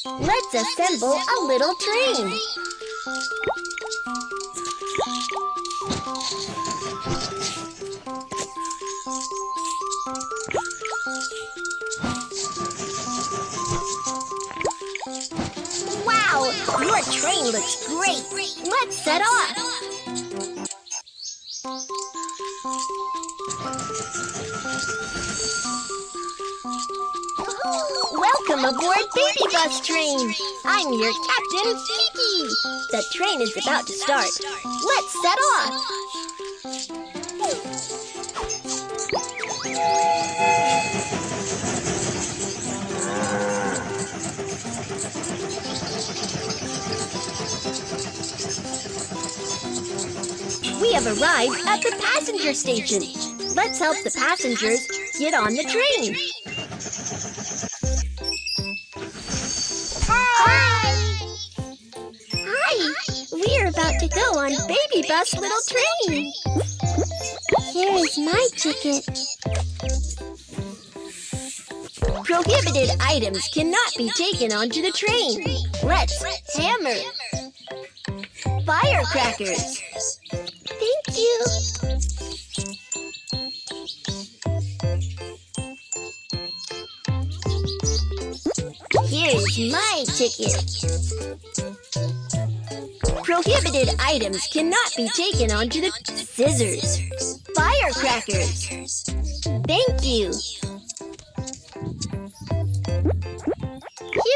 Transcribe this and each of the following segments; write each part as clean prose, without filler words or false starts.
Let's assemble a little train. Wow, your train looks great. Let's set off. Welcome aboard Baby Bus Train. I'm your captain, Kiki. The train is about to start. Let's set off. We have arrived at the passenger station. Let's help the passengers get on the train. We're about to go on Baby Bus Little Train. Here is my ticket. Prohibited items cannot be taken onto the train. Let's hammer. Firecrackers. Thank you. Here's my ticket. Prohibited items cannot be taken onto the scissors. Firecrackers. Thank you.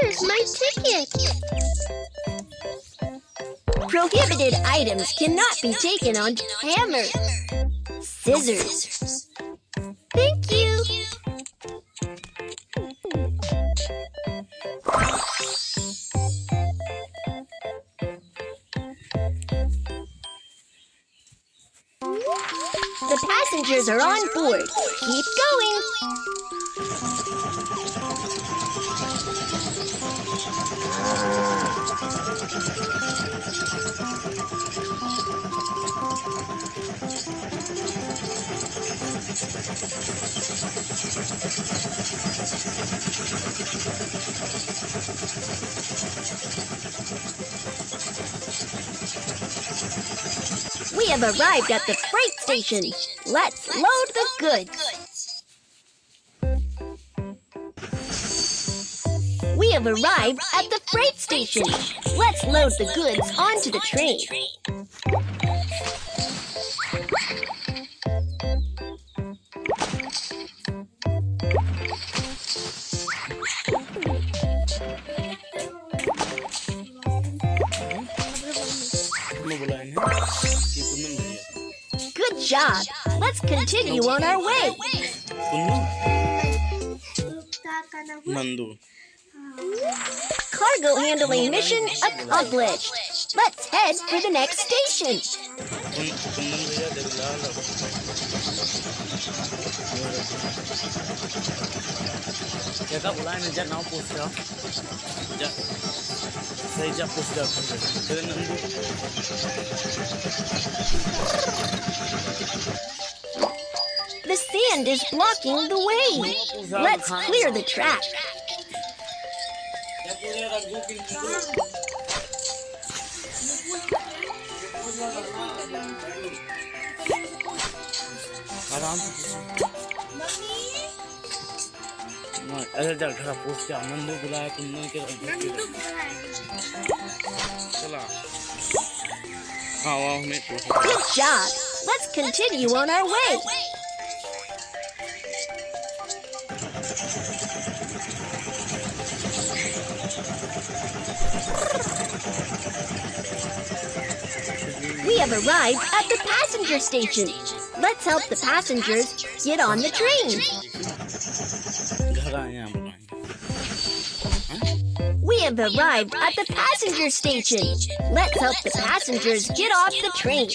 Here's my ticket. Prohibited items cannot be taken onto hammer. Scissors. Thank you. The passengers are on board. Keep going. We have arrived at the freight station. Let's load the goods. We have arrived at the freight station. Let's load the goods onto the train. Good job. Let's continue on our way. Cargo handling mission accomplished. Let's head for the next station. The sand is blocking the way. Let's clear the track. Good job. Let's continue on our way. We have arrived at the passenger station. Let's help the passengers get on the train. We have arrived at the passenger station. Let's help the passengers get off the train.